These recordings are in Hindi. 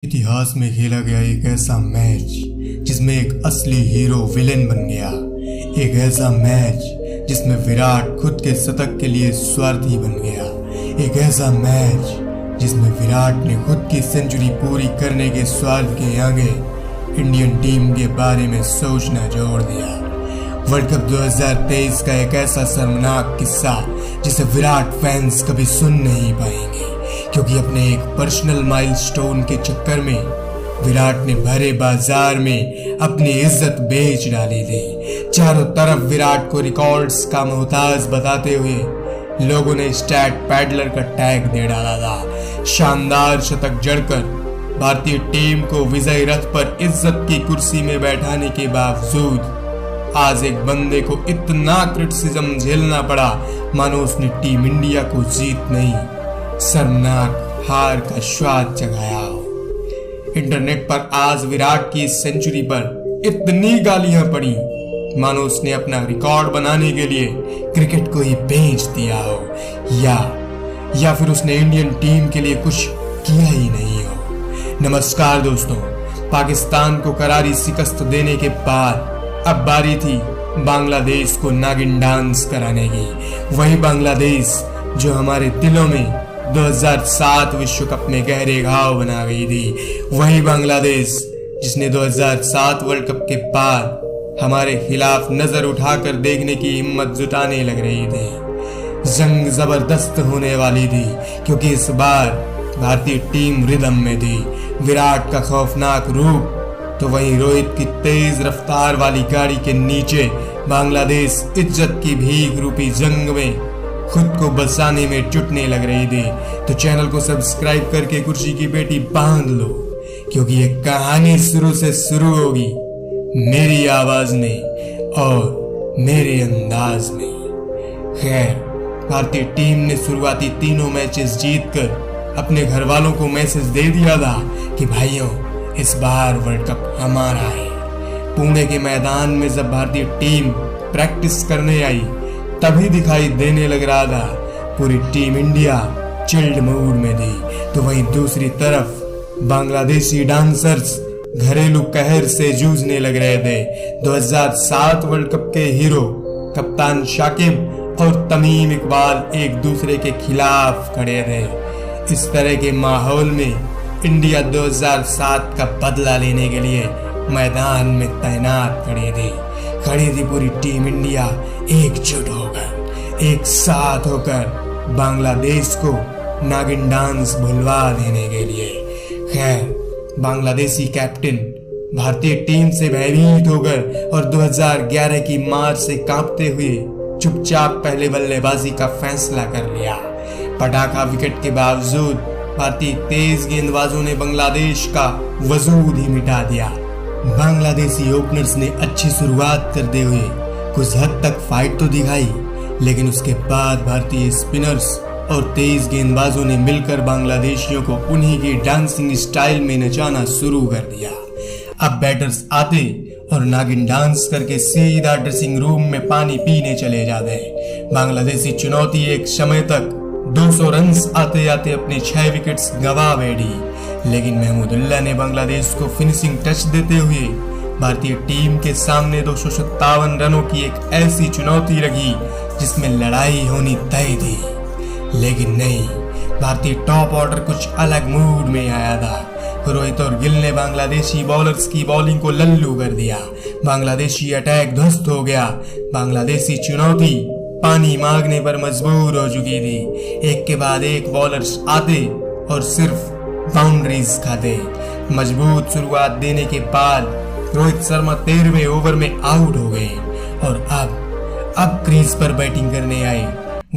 इतिहास में खेला गया एक ऐसा मैच जिसमें एक असली हीरो विलेन बन गया। एक ऐसा मैच जिसमें विराट खुद के शतक के लिए स्वार्थी बन गया। एक ऐसा मैच जिसमें विराट ने खुद की सेंचुरी पूरी करने के स्वार्थ के आगे इंडियन टीम के बारे में सोचना छोड़ दिया। वर्ल्ड कप 2023 का एक ऐसा शर्मनाक किस्सा जिसे विराट फैंस कभी सुन नहीं पाएंगे, क्योंकि अपने एक पर्सनल माइलस्टोन के चक्कर में विराट ने भरे बाजार में अपनी इज्जत बेच डाली थी। चारों तरफ विराट को रिकॉर्ड्स का मोहताज बताते हुए लोगों ने स्टैट पैडलर का टैग दे डाला था। शानदार शतक जड़कर भारतीय टीम को विजयी रथ पर इज्जत की कुर्सी में बैठाने के बावजूद आज एक बंदे को इतना क्रिटिसिज्म झेलना पड़ा मानो उसने टीम इंडिया को जीत नहीं, शर्मनाक हार का स्वाद चखाया हो। इंटरनेट पर आज विराट की सेंचुरी पर इतनी गालियां पड़ी मानो उसने अपना रिकॉर्ड बनाने के लिए क्रिकेट को ही बेच दिया हो, या फिर उसने इंडियन टीम के लिए कुछ किया ही नहीं हो। नमस्कार दोस्तों, पाकिस्तान को करारी शिकस्त देने के बाद अब बारी थी बांग्लादेश को नागिन डांस कराने की। वही बांग्लादेश जो हमारे दिलों में 2007 विश्व कप में गहरे घाव बना गई थी। वही बांग्लादेश जिसने 2007 वर्ल्ड कप के बाद हमारे खिलाफ नजर उठाकर देखने की हिम्मत जुटाने लग रही थी। जंग जबरदस्त होने वाली थी, क्योंकि इस बार भारतीय टीम रिदम में थी। विराट का खौफनाक रूप तो वहीं रोहित की तेज रफ्तार वाली गाड़ी के नीचे बांग्लादेश इज्जत की भीख रूपी जंग में खुद को बचाने में जुटने लग रही थी। तो चैनल को सब्सक्राइब करके कुर्सी की पेटी बांध लो, क्योंकि ये कहानी शुरू से शुरू होगी मेरी आवाज में और मेरे अंदाज में। खैर, भारतीय टीम ने शुरुआती तीनों मैचेस जीतकर अपने घर वालों को मैसेज दे दिया था कि भाइयों, इस बार वर्ल्ड कप हमारा है। पुणे के मैदान में जब भारतीय टीम प्रैक्टिस करने आई तभी दिखाई देने लग रहा था पूरी टीम इंडिया चिल्ड मूड में थी। तो वहीं दूसरी तरफ बांग्लादेशी डांसर्स घरेलू कहर से जूझने लग रहे थे। 2007 वर्ल्ड कप के हीरो कप्तान शाकिब और तमीम इकबाल एक दूसरे के खिलाफ खड़े थे। इस तरह के माहौल में इंडिया 2007 का बदला लेने के लिए मैदान में तैनात खड़ी थी पूरी टीम इंडिया एकजुट होकर, एक साथ होकर बांग्लादेश को नागिन डांस भुलवा देने के लिए। खैर, बांग्लादेशी कैप्टन भारतीय टीम से भयभीत होकर और 2011 की मार से कांपते हुए चुपचाप पहले बल्लेबाजी का फैसला कर लिया। पटाखा विकेट के बावजूद भारतीय तेज गेंदबाजों ने बांग्लादेश का वजूद ही मिटा दिया। बांग्लादेशी ओपनर्स ने अच्छी शुरुआत करते हुए कुछ हद तक फाइट तो दिखाई, लेकिन उसके बाद भारतीय स्पिनर्स और तेज गेंदबाजों ने मिलकर बांग्लादेशियों को उन्हीं की डांसिंग स्टाइल में नचाना शुरू कर दिया। अब बैटर्स आते और नागिन डांस करके सीधा ड्रेसिंग रूम में पानी पीने चले जाते। बांग्लादेशी चुनौती एक समय तक 200 रन्स आते आते अपने 6 विकेट्स गंवा बैठी, लेकिन महमूदुल्लाह ने बांग्लादेश को फिनिशिंग टच देते हुए भारतीय टीम के सामने 257 रनों की एक ऐसी चुनौती रखी जिसमें लड़ाई होनी तय थी। लेकिन नहीं, भारतीय टॉप ऑर्डर कुछ अलग मूड में आया था। रोहित और गिल ने बांग्लादेशी बॉलर्स की बॉलिंग को लल्लू कर दिया। बांग्लादेशी अटैक ध्वस्त हो गया। बांग्लादेशी चुनौती पानी मांगने पर मजबूर हो चुकी थी। एक के बाद एक बॉलर्स आते और सिर्फ बाउंड्रीज खाते। मजबूत शुरुआत देने के बाद रोहित शर्मा 13वें ओवर में आउट हो गए और अब क्रीज पर बैटिंग करने आए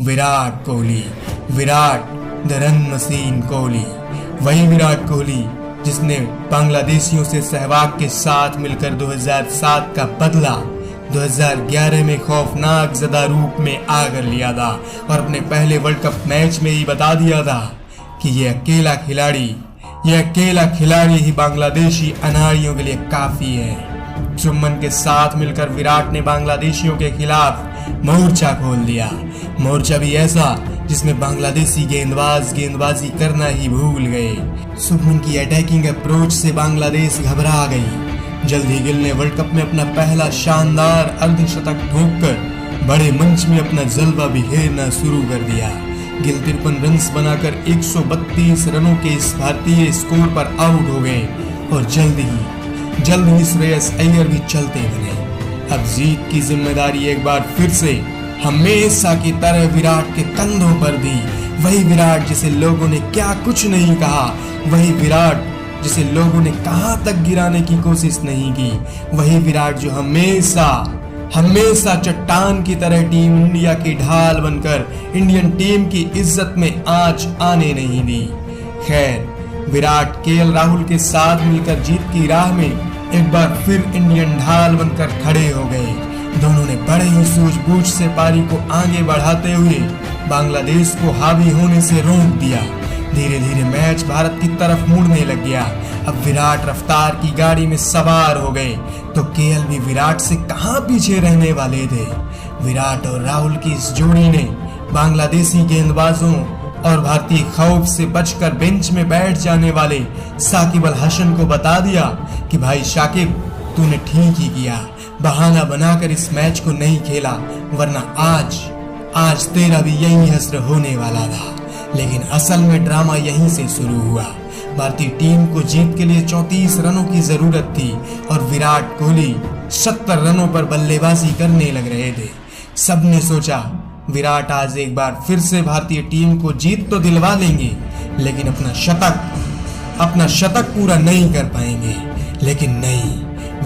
Virat Kohli. Virat the run machine Kohli, वही विराट कोहली जिसने बांग्लादेशियों से सहवाग के साथ मिलकर 2007 का बदला 2011 में खौफनाक ज़दा रूप में आकर लिया था और अपने पहले वर्ल्ड कप मैच में ही बता दिया था कि ये अकेला खिलाड़ी ही बांग्लादेशी अनाड़ियों के लिए काफी है। चुम्बन के साथ मिलकर विराट ने बांग्लादेशियों के खिलाफ मोर्चा खोल दिया। मोर्चा भी ऐसा जिसमें बांग्लादेशी गेंदबाजी करना ही भूल गए। शुभमन की अटैकिंग अप्रोच से बांग्लादेश घबरा गई। जल्द ही गिल ने वर्ल्ड कप में अपना पहला शानदार अर्धशतक ठोककर बड़े मंच में अपना जलवा बिखेरना शुरू कर दिया। गिल 53 रन्स बनाकर 132 रनों के इस भारतीय स्कोर पर आउट हो गए और जल्द ही श्रेयस अय्यर भी चलते बने। अब जीत की जिम्मेदारी एक बार फिर से हमेशा की तरह विराट के कंधों पर थी। वही विराट जिसे लोगों ने क्या कुछ नहीं कहा, वही विराट जिसे लोगों ने कहां तक गिराने की कोशिश नहीं की, वही विराट जो हमेशा चट्टान की तरह टीम इंडिया की ढाल बनकर इंडियन टीम की इज्जत में आंच आने नहीं दी। खैर, विराट केएल राहुल के साथ मिलकर जीत की राह में एक बार फिर इंडियन ढाल बनकर खड़े हो गए। दोनों ने बड़े ही सूझबूझ से पारी को आगे बढ़ाते हुए बांग्लादेश को हावी होने से रोक दिया। धीरे धीरे मैच भारत की तरफ मुड़ने लग गया। अब विराट रफ्तार की गाड़ी में सवार हो गए तो केएल भी विराट से कहां पीछे रहने वाले थे। विराट और राहुल की इस जोड़ी ने बांग्लादेशी गेंदबाजों और भारतीय खौफ से बचकर बेंच में बैठ जाने वाले साकिब अल हसन को बता दिया कि भाई शाकिब, तूने ठीक ही किया, बहाना बनाकर इस मैच को नहीं खेला, वरना आज तेरा भी यही हश्र होने वाला था। लेकिन असल में ड्रामा यहीं से शुरू हुआ। भारतीय टीम को जीत के लिए 34 रनों की जरूरत थी और विराट कोहली 70 रनों पर बल्लेबाजी करने लग रहे थे। सबने सोचा विराट आज एक बार फिर से भारतीय टीम को जीत तो दिलवा लेंगे, लेकिन अपना शतक पूरा नहीं कर पाएंगे। लेकिन नहीं,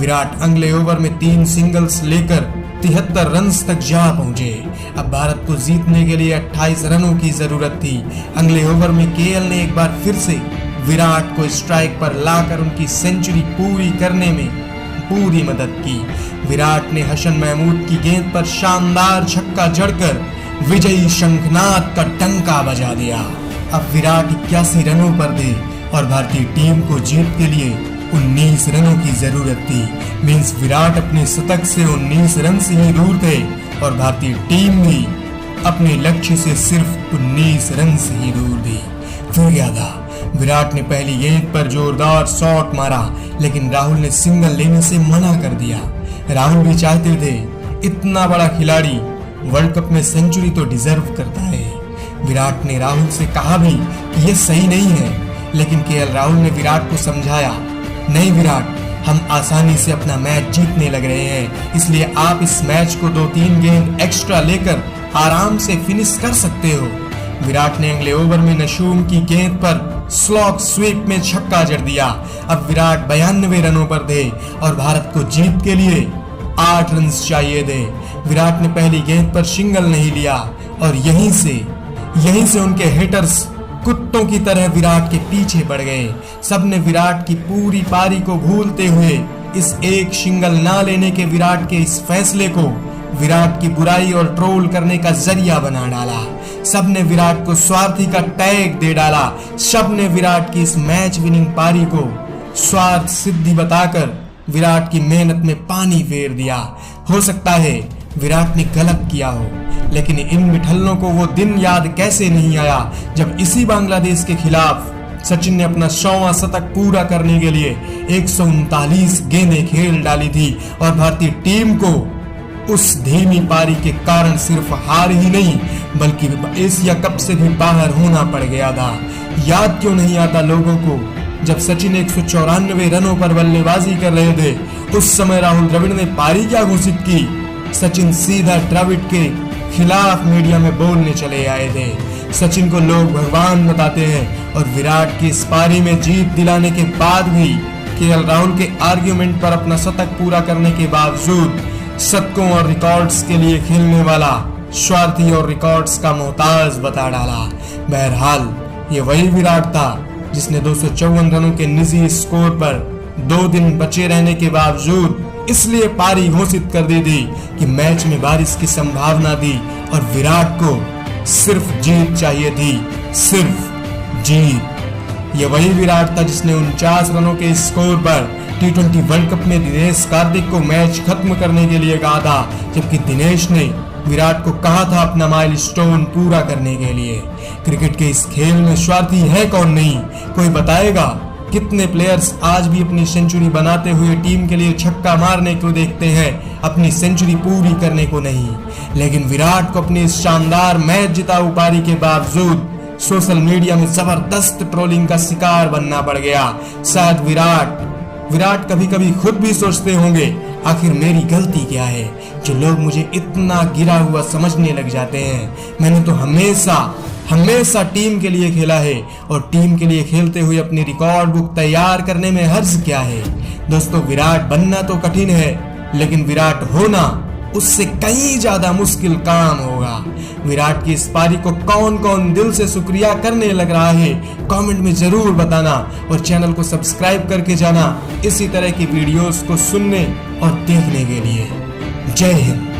विराट अगले ओवर में 3 सिंगल्स लेकर 73 रन्स तक जा पहुंचे। अब भारत को जीतने के लिए 28 रनों की जरूरत थी। अगले ओवर में केएल ने एक बार फिर से विराट को स्ट्राइक पर लाकर उनकी सेंचुरी पूरी करने में पूरी मदद की। विराट ने हसन महमूद की गेंद पर शानदार छक्का जड़कर विजयी शंखनाद का डंका बजा दिया। अब विराट 81 रनों पर थे और भारतीय टीम को जीत के लिए 19 रनों की जरूरत थी। मींस विराट अपने शतक से 19 रन से ही दूर थे और भारतीय टीम भी अपने लक्ष्य से सिर्फ 19 रन से ही दूर थी। फिर क्या था, विराट ने पहली गेंद पर जोरदार शॉट मारा, लेकिन राहुल ने सिंगल लेने से मना कर दिया। राहुल भी चाहते थे, इतना बड़ा खिलाड़ी वर्ल्ड कप में सेंचुरी तो डिजर्व करता है। विराट ने राहुल से कहा भी कि यह सही नहीं है, लेकिन केएल राहुल ने विराट को समझाया, नहीं विराट, हम आसानी से अपना मैच जीतने लग रहे हैं, इसलिए आप इस मैच को 2-3 गेंद एक्स्ट्रा लेकर आराम से फिनिश कर सकते हो। विराट ने अगले ओवर में नशूम की गेंद पर स्लॉग स्वीप में छक्का जड़ दिया। अब विराट 92 रनों पर थे और भारत को जीत के लिए 8 रन चाहिए थे। विराट ने पहली गेंद पर सिंगल नहीं लिया और यहीं से उनके हिटर्स कुत्तों की तरह विराट के पीछे पड़ गए। सबने विराट की पूरी पारी को भूलते हुए इस एक सिंगल ना लेने के विराट के इस फैसले को विराट की बुराई और ट्रोल करने का जरिया बना डाला। सबने विराट को स्वार्थी का टैग दे डाला। सबने विराट की इस मैच विनिंग पारी को स्वार्थ सिद्धि बताकर विराट की मेहनत में पानी फेर दिया। हो सकता है विराट ने गलत किया हो, लेकिन इन मिठल्लों को वो दिन याद कैसे नहीं आया जब इसी बांग्लादेश के खिलाफ सचिन ने अपना 100वां शतक पूरा करने के लिए 139 गेंदें खेल डाली थी और भारतीय टीम को उस धीमी पारी के कारण सिर्फ हार ही नहीं बल्कि एशिया कप से भी बाहर होना पड़ गया था। याद क्यों नहीं आता लोगों को जब सचिन 194 रनों पर बल्लेबाजी कर रहे थे, उस समय राहुल द्रविड़ ने पारी क्या घोषित की? सचिन सीधा द्रविड़ के खिलाफ मीडिया में बोलने चले आए थे। सचिन को लोग भगवान बताते हैं और विराट की इस पारी में जीत दिलाने के बाद भी केएल राहुल के आर्ग्यूमेंट पर अपना शतक पूरा करने के बावजूद शतकों और रिकॉर्ड्स के लिए खेलने वाला स्वार्थी और रिकॉर्ड्स का मोहताज बता डाला। बहरहाल ये वही विराट था जिसने 254 रनों के निजी स्कोर पर 2 दिन बचे रहने के बावजूद इसलिए पारी घोषित कर दी थी कि मैच में बारिश की संभावना थी और विराट को सिर्फ जीत चाहिए थी, सिर्फ जीत। ये वही विराट था जिसने 49 रनों के स्कोर पर T20 वर्ल्ड कप में दिनेश कार्तिक को मैच खत्म करने के लिए कहा था, जबकि दिनेश ने विराट को कहा था अपना माइलस्टोन पूरा करने के लिए। क्रिकेट के इस खेल में स्वार्थी है कौन नहीं, कोई बताएगा? कितने प्लेयर्स आज भी अपनी सेंचुरी बनाते हुए टीम के लिए छक्का मारने को देखते हैं, अपनी सेंचुरी पूरी करने को नहीं। लेकिन विराट को अपनी इस शानदार मैच जिताऊ पारी के बावजूद सोशल मीडिया में जबरदस्त ट्रोलिंग का शिकार बनना पड़ गया। शायद विराट कभी कभी खुद भी सोचते होंगे, आखिर मेरी गलती क्या है जो लोग मुझे इतना गिरा हुआ समझने लग जाते हैं। मैंने तो हमेशा टीम के लिए खेला है और टीम के लिए खेलते हुए अपनी रिकॉर्ड बुक तैयार करने में हर्ज क्या है। दोस्तों, विराट बनना तो कठिन है, लेकिन विराट होना उससे कहीं ज्यादा मुश्किल काम होगा। विराट की इस पारी को कौन कौन दिल से शुक्रिया करने लग रहा है, कमेंट में जरूर बताना और चैनल को सब्सक्राइब करके जाना इसी तरह की वीडियोस को सुनने और देखने के लिए। जय हिंद।